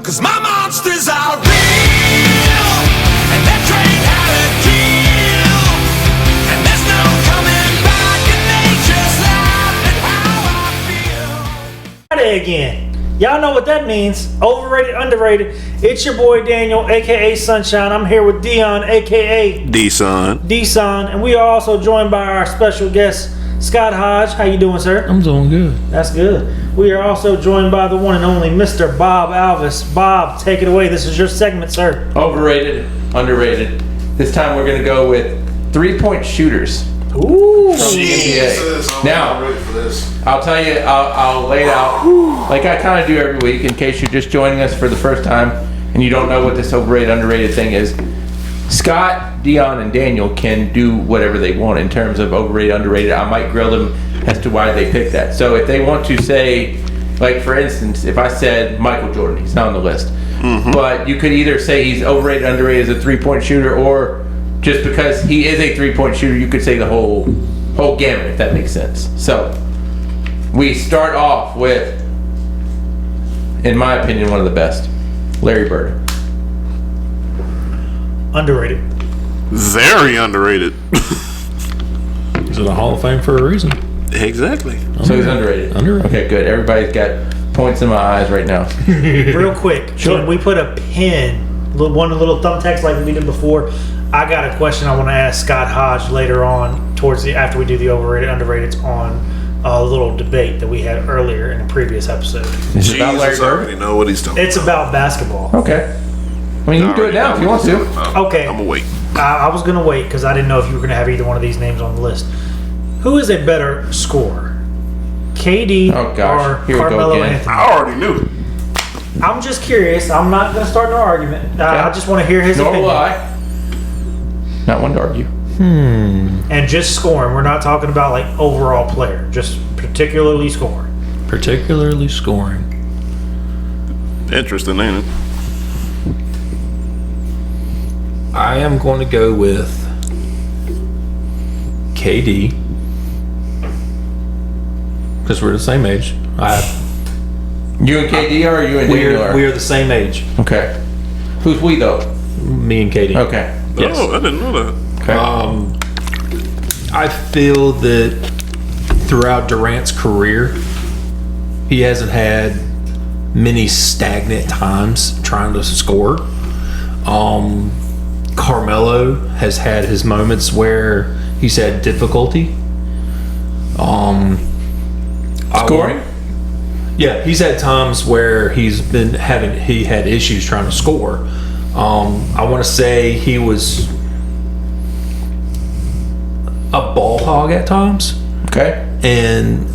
'cause my monsters are real, and that train had a kill, and there's no coming back, and they just laugh at how I feel. Friday again. Y'all know what that means. Overrated, underrated. It's your boy Daniel, aka Sunshine. I'm here with Dion, aka D-Son. D-Son, and we are also joined by our special guest, Scott Hodge. How you doing, sir? I'm doing good. That's good. We are also joined by the one and only Mr. Bob Alvis. Bob, take it away. This is your segment, sir. Overrated, underrated. This time we're going to go with 3-point shooters. Ooh. From the Jesus, NBA. I'm Now, ready for this. I'll tell you, I'll lay it out like I kind of do every week in case you're just joining us for the first time and you don't know what this overrated, underrated thing is. Scott, Dion, and Daniel can do whatever they want in terms of overrated, underrated. I might grill them as to why they picked that. So if they want to say, like for instance, if I said Michael Jordan, he's not on the list. But you could either say he's overrated, underrated as a 3-point shooter, or just because he is a 3-point shooter, you could say the whole gamut, if that makes sense. So we start off with, in my opinion, one of the best, Larry Bird. Underrated. Very underrated. He's in the Hall of Fame for a reason. Exactly. So he's underrated. Underrated. Okay, good. Everybody's got points in my eyes right now. Real quick, Sure. can we put a pin, one little thumbtacks like we did before? I got a question I want to ask Scott Hodge later on, after we do the overrated, underrateds on a little debate that we had earlier in a previous episode. Is it about Larry Jesus, I Bird? already know what he's talking It's about basketball. Okay. I mean, you can do it now if you want to. Okay. I'm gonna wait. I was going to wait because I didn't know if you were going to have either one of these names on the list. Who is a better scorer? KD Oh, gosh. or Here we go Carmelo again. Anthony? I already knew. I'm just curious. I'm not going to start no argument. I just want to hear his Nor will opinion. I. Not one to argue. And just scoring. We're not talking about like overall player. Just particularly scoring. Particularly scoring. Interesting, ain't it? I am going to go with KD. Because we're the same age. You and KD are, or you and Daniel are? We are the same age. Okay. Who's we though? Me and KD. Okay. Yes. Oh, I didn't know that. Okay. I feel that throughout Durant's career, he hasn't had many stagnant times trying to score. Carmelo has had his moments where he's had difficulty. Scoring? Yeah, he's had times where he had issues trying to score. I want to say he was a ball hog at times. Okay. And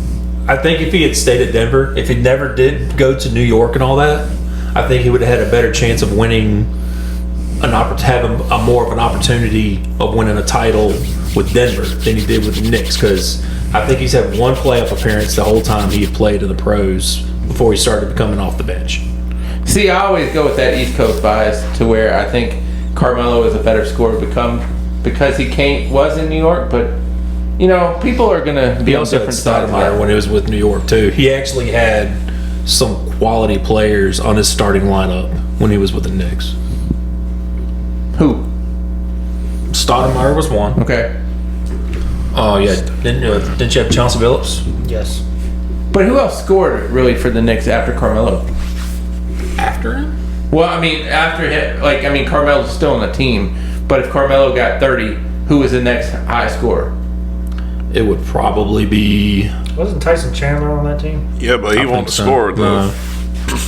I think if he had stayed at Denver, if he never did go to New York and all that, I think he would have had a better chance of winning having a more of an opportunity of winning a title with Denver than he did with the Knicks, because I think he's had one playoff appearance the whole time he had played in the pros before he started coming off the bench. See, I always go with that East Coast bias to where I think Carmelo is a better scorer because he was in New York, but you know, people are gonna be He on also had different sides of Stoudemire that. when he was with New York too. He actually had some quality players on his starting lineup when he was with the Knicks. Who? Stoudemire was one. Okay. Oh yeah, didn't you have Chauncey Billups? Yes. But who else scored really for the Knicks after Carmelo? After him? Well, I mean, after him, Carmelo's still on the team, but if Carmelo got 30, who was the next high scorer? It would probably be. Wasn't Tyson Chandler on that team? Yeah, but he won't think so. score though. No.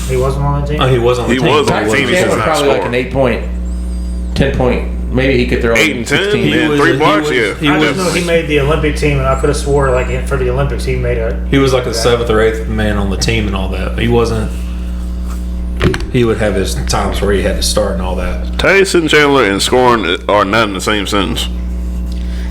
He wasn't on that team? Oh, he was on the He team. was on but the he team. wasn't He Chandler not probably like scoring. an 8-point, 10-point. Maybe he could throw 8 and 10, 16. man. was- 3 he blocks, was- yeah. he I was- just know he made the Olympic team, and I could have swore for the Olympics he made a. He was like the 7th or 8th man on the team and all that. He wasn't. He would have his times where he had to start and all that. Tyson Chandler and scoring are not in the same sentence.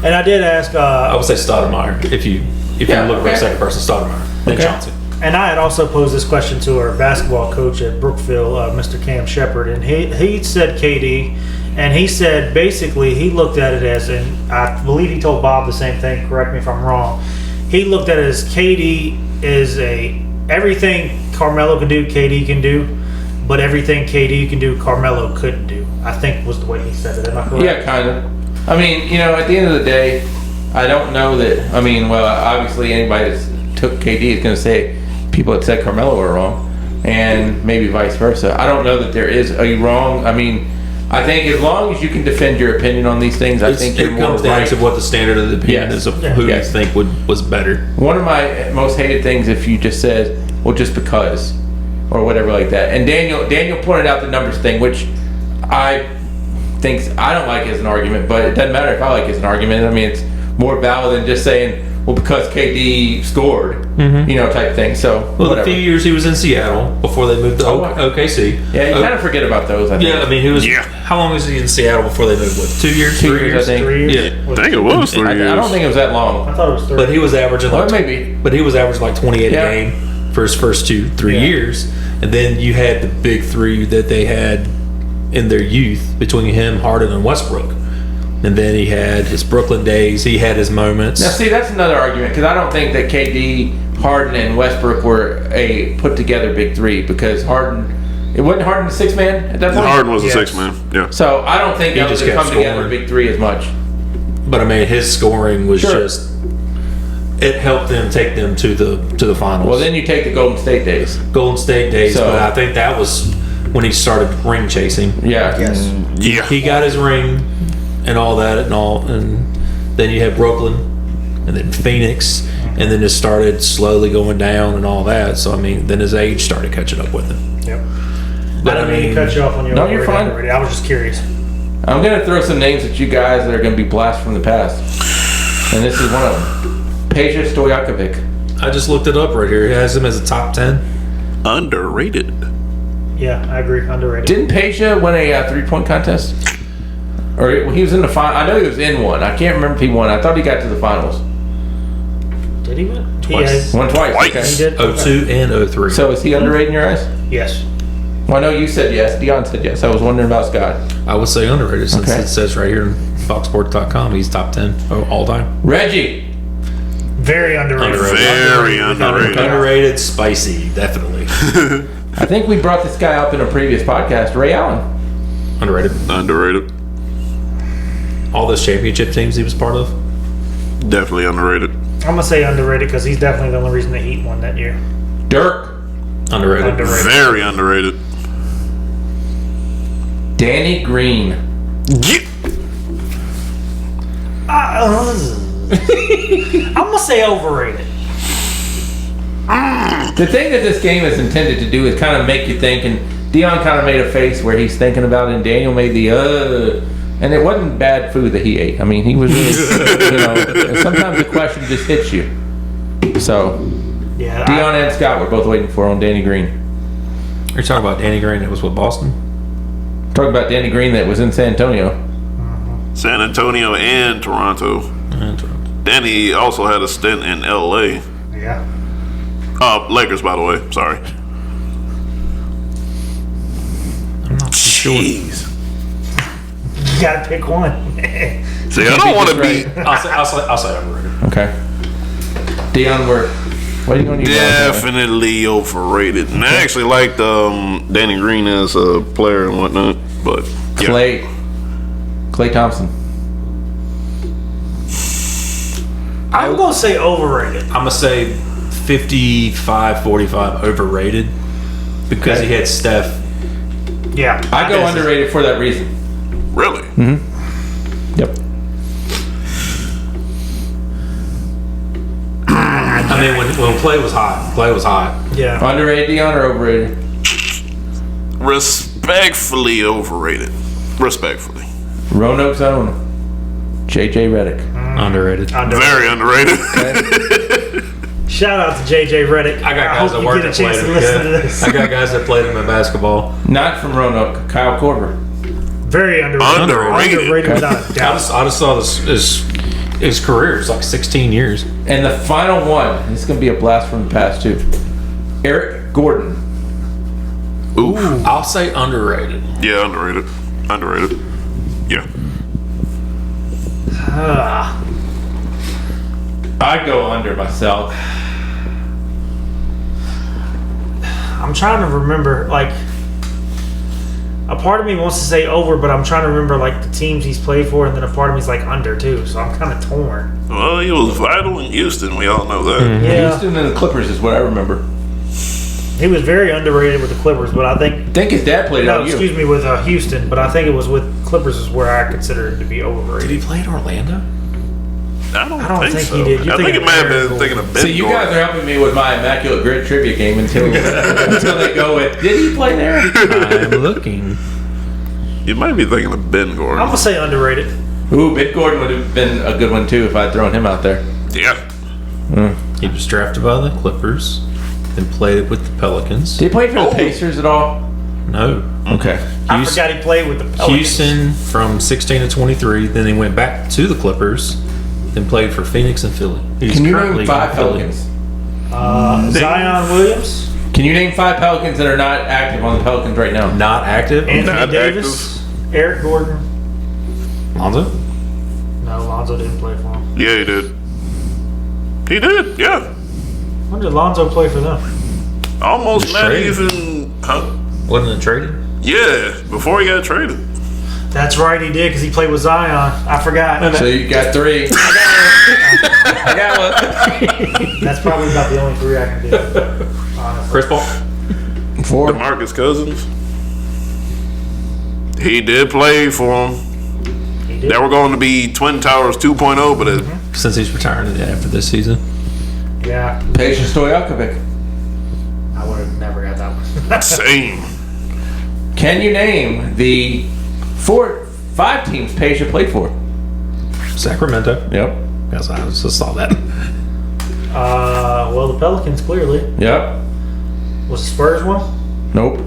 And I did ask. I would say Stoudemire if you Yeah, look for okay. a second person, Stoudemire. Then Okay. Chauncey. And I had also posed this question to our basketball coach at Brookfield, Mr. Cam Shepard, and he said KD, and he said basically he looked at it as, and I believe he told Bob the same thing, correct me if I'm wrong, he looked at it as KD is everything Carmelo can do, KD can do, but everything KD can do, Carmelo couldn't do. I think was the way he said it. Am I correct? Yeah, kind of. I mean, at the end of the day, I don't know that. I mean, well, obviously anybody that took KD is going to say people that said Carmelo were wrong, and maybe vice versa. I don't know that there is a wrong. I mean, I think as long as you can defend your opinion on these things, I think you're it more comes down right. to what the standard of the opinion Yes. is of who Yes. you think was better. One of my most hated things if you just said, well, just because, or whatever like that. And Daniel pointed out the numbers thing, which I don't like as an argument, but it doesn't matter if I like it as an argument. I mean, it's more valid than just saying, well, because KD scored, type thing. So, Well, whatever. the few years he was in Seattle before they moved to OKC. Yeah, you kind of forget about those, I think. Yeah, I mean, he was. Yeah. How long was he in Seattle before they moved? What, 2 years? 2 3 years, I think. 3 years. Yeah. I think it was 3 I years. don't think it was that I long. thought it was 3. But he was averaging Well, like maybe. But he was averaging like 28 Yeah. a game for his first 2-3 Yeah. years, and then you had the big three that they had in their youth between him, Harden, and Westbrook. And then he had his Brooklyn days. He had his moments. Now, see, that's another argument because I don't think that KD, Harden, and Westbrook were a put together big three because it wasn't Harden the sixth man at that point. Harden was the Yes. sixth man. Yeah. So I don't think He that was just to kept come together scoring. big three as much. But I mean, his scoring was Sure. just. It helped them take them to the finals. Well, then you take the Golden State days. Golden State days, So- but I think that was when he started ring chasing. Yeah. Yes. Yeah. He got his ring and all that and then you had Brooklyn and then Phoenix and then it started slowly going down and all that. So I mean, then his age started catching up with him. Yep. But I didn't mean to cut you off on your No, you're fine. I was just curious. I'm going to throw some names at you guys that are going to be blast from the past. And this is one of them. Peja Stojakovic. I just looked it up right here. He has him as a top 10. Underrated. Yeah, I agree. Underrated. Didn't Peja win a three-point contest? Or he was in the final. I know he was in one. I can't remember if he won. I thought he got to the finals. Did he win? Twice. Won twice. Twice. Okay. He did. 02 and 03. So is he underrated in your eyes? Yes. Well, I know you said yes. Dion said yes. I was wondering about Scott. I would say underrated since Okay. it says right here in foxsports.com he's top 10 all time. Reggie. Very underrated. Very underrated. Underrated, spicy, definitely. I think we brought this guy up in a previous podcast. Ray Allen. Underrated. Underrated. All those championship teams he was part of. Definitely underrated. I'm gonna say underrated because he's definitely the only reason the Heat won that year. Dirk. Underrated. Underrated. Very underrated. Danny Green. Yeah. I'm gonna say overrated. The thing that this game is intended to do is kind of make you think, and Dion kind of made a face where he's thinking about it, and Daniel made the and it wasn't bad food that he ate. I mean, he was really, sometimes the question just hits you. So, Yeah. Dion and Scott were both waiting for on Danny Green. You're talking about Danny Green that was with Boston? Talking about Danny Green that was in San Antonio. San Antonio and Toronto. Then he also had a stint in LA. Yeah. Lakers, by the way. Sorry. I'm not sure. Jeez. You gotta pick one. See, I don't want to be. I'll say overrated. Okay. Dion, what are you going to use? Definitely overrated. And I actually liked Danny Green as a player and whatnot, but yeah. Clay Thompson. I'm gonna say overrated. I'm going to say 55-45 overrated because he had Steph. Yeah. I go underrated for that reason. Really? Yep. I mean, when Clay was hot. Yeah. Underrated, Dion, or overrated? Respectfully overrated. Respectfully. Roanoke's own. JJ Redick. Underrated. Very underrated. Shout out to JJ Redick. I got guys hope that you work get a that chance played to him. listen to Yeah. this. I got guys that played him in basketball. Not from Roanoke. Kyle Korver. Very underrated. Underrated. Underrated without a I doubt. just saw his career is like 16 years. And the final one, this is going to be a blast from the past, too. Eric Gordon. Oof. I'll say underrated. Yeah, underrated. Underrated. Yeah. I go under myself. I'm trying to remember, like, part of me wants to say over, but I'm trying to remember like the teams he's played for, and then a part of me's like under too. So I'm kind of torn. Well, he was vital in Houston. We all know that. Yeah, Houston and the Clippers is what I remember. he was very underrated with the Clippers, but I think I think his dad played no, on you. excuse me, with Houston, but I think it was with Clippers is where I consider him to be overrated. Did he play in Orlando? I don't think so. he did. You're I think thinking it might have Aaron been thinking of Ben See, you guys Gordon. are helping me with my immaculate grid trivia game until they go with. Did he play there? I'm looking. You might be thinking of Ben I'm Gordon. gonna say underrated. Ooh, Ben Gordon would have been a good one too if I'd thrown him out there. Yeah. He was drafted by the Clippers, then played with the Pelicans. Did he play for the Pacers at all? No. Okay. I forgot he played with the Pelicans. Houston from 16 to 23. Then he went back to the Clippers, then played for Phoenix and Philly. He's Can you currently name 5 in Philly. Pelicans? Zion Williams, Can you name 5 Pelicans that are not active on the Pelicans right now? Not active. Anthony Not Davis, Eric Gordon. Lonzo? No, Lonzo didn't play for him. Yeah, he did. He did, yeah. When did Lonzo play for them? Almost Just not traded. even. Huh? Wasn't it traded? Yeah, before he got traded. That's right, he did because he played with Zion. I forgot. So you got 3. I got one. That's probably about the only 3 I can do. Honestly. Chris Paul? 4. DeMarcus Cousins. He did play for him. He did. They were going to be Twin Towers 2.0, but it, Since he's retiring after this season. Yeah, Peja Stojakovic. I would have never got that one. same. Can you name the 5 teams Peja played for? Sacramento. Yep. Yes, I just saw that. Well, the Pelicans clearly. Yep. Was the Spurs one? Nope.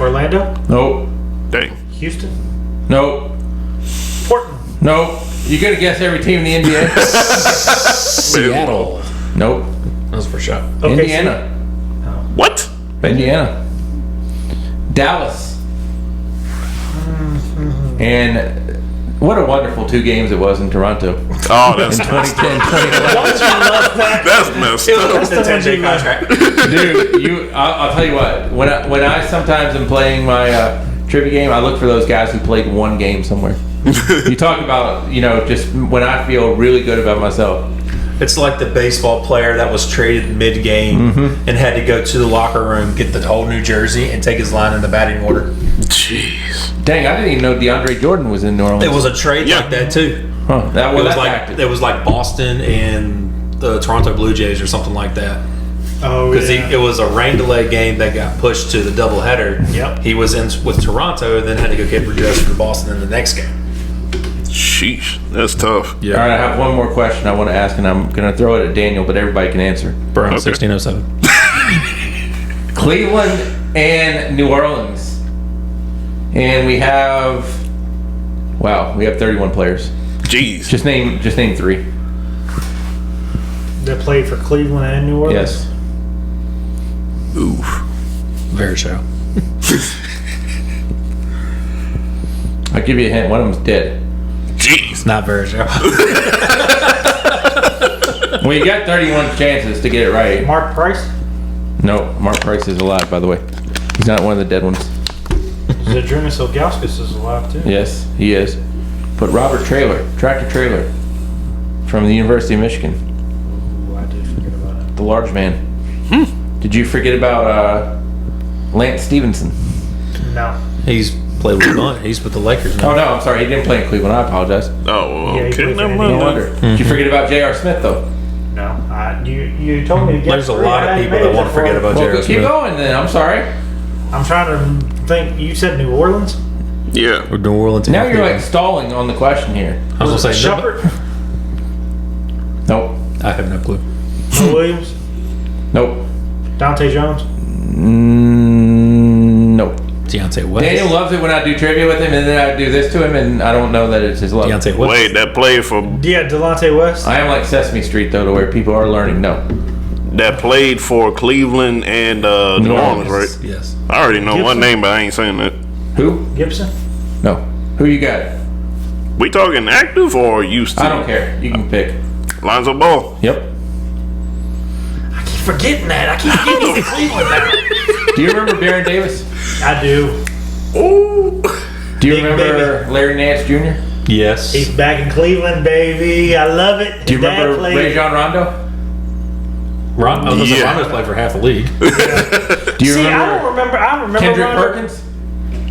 Orlando? Nope. Dang. Houston? Nope. Portland? Nope. You gonna guess every team in the NBA? Seattle. Nope. That was for sure. Okay, Indiana. What? Indiana. Dallas. And what a wonderful 2 games it was in Toronto. Oh, that's 2010, 2011. that's messed up. That's the 10-day contract. Dude, I'll tell you what. When I sometimes am playing my trivia game, I look for those guys who played 1 game somewhere. You talk about, just when I feel really good about myself. It's like the baseball player that was traded mid-game and had to go to the locker room, get the whole New Jersey, and take his line in the batting order. Jeez. Dang, I didn't even know DeAndre Jordan was in New Orleans. It was a trade Yeah. like that too. Huh. That It was was like like Boston and the Toronto Blue Jays or something like that. Oh, Because yeah. it was a rain delay game that got pushed to the doubleheader. Yep. He was in with Toronto and then had to go get redressed for Boston in the next game. Sheesh. That's tough. All right, I have one more question I want to ask, and I'm going to throw it at Daniel, but everybody can answer. Brown Okay. 1607. Cleveland and New Orleans. And we have 31 players. Jeez. Just name 3. That played for Cleveland and New Orleans? Yes. Oof. Very show. I'll give you a hint. One of them's dead. Jeez. Not very show. Well, you got 31 chances to get it right. Mark Price? No, Mark Price is alive, by the way. He's not one of the dead ones. Zadrunas Ilgauskas is alive too. Yes, he is. But Robert Tractor Trailer, from the University of Michigan, Ooh, I did forget about it. the large man. Did you forget about Lance Stevenson? No. He's played with Bunt. He's with the Lakers now. Oh, no, I'm sorry. He didn't play in Cleveland. I apologize. Oh, Yeah, he okay. played for Never No mind. Indiana. wonder. Did you forget about J.R. Smith, though? No. You told me to get There's a 3. lot I of hadn't people made that it want to before. forget about Well, Jared keep Smith. going then. I'm sorry. I'm trying to think. You said New Orleans? Yeah. Or New Orleans. Now you're like stalling on the question here. I was gonna say Shepard? Nope. I have no clue. Mo Williams? Nope. Dante Jones? Nope. Deontay West. Daniel loves it when I do trivia with him, and then I do this to him, and I don't know that it's his love. Deontay West. Wait, that played for Yeah, Delonte West? I am like Sesame Street, though, to where people are learning. No. Cleveland and New Orleans, right? Yes. I already know one Gibson? name, but I ain't saying that. Who? Gibson? No. Who you got? We talking active or used to? I don't care. You can pick. Lonzo Ball. Yep. I keep forgetting that. I keep forgetting he's in Cleveland now. Do you remember Baron Davis? I do. Ooh. Do you Big remember baby. Larry Nance Jr.? Yes. He's back in Cleveland, baby. I love it. Do you His dad remember played- Rajon Rondo? Yeah. Rondo's played for half the league. Do you See, I remember don't remember. I remember Kendrick Rondo. Perkins?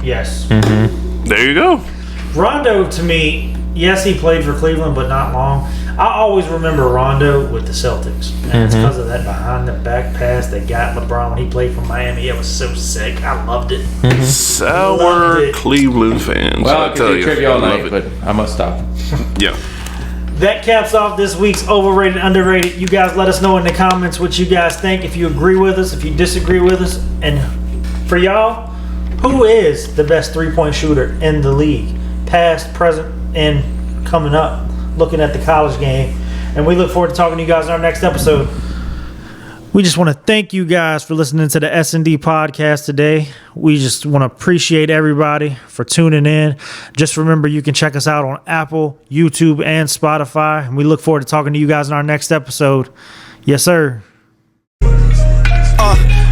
Yes. There you go. Rondo, to me, yes, he played for Cleveland, but not long. I always remember Rondo with the Celtics. And it's because of that behind the back pass that got LeBron when he played for Miami. It was so sick. I loved it. Loved Sour it. Cleveland fans. Well, I I could tell do you. trivia all love night, it. but I must stop. Yeah. That caps off this week's Overrated Underrated. You guys let us know in the comments what you guys think. If you agree with us, if you disagree with us. And for y'all, who is the best three-point shooter in the league? Past, present, and coming up. Looking at the college game. And we look forward to talking to you guys in our next episode. We just want to thank you guys for listening to the S&D podcast today. We just want to appreciate everybody for tuning in. Just remember, you can check us out on Apple, YouTube, and Spotify. And we look forward to talking to you guys in our next episode. Yes, sir.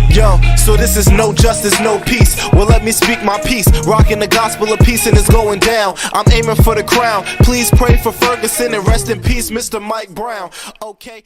Yo, so this is no justice, no peace. Well, let me speak my piece. Rocking the gospel of peace and it's going down. I'm aiming for the crown. Please pray for Ferguson and rest in peace, Mr. Mike Brown. Okay.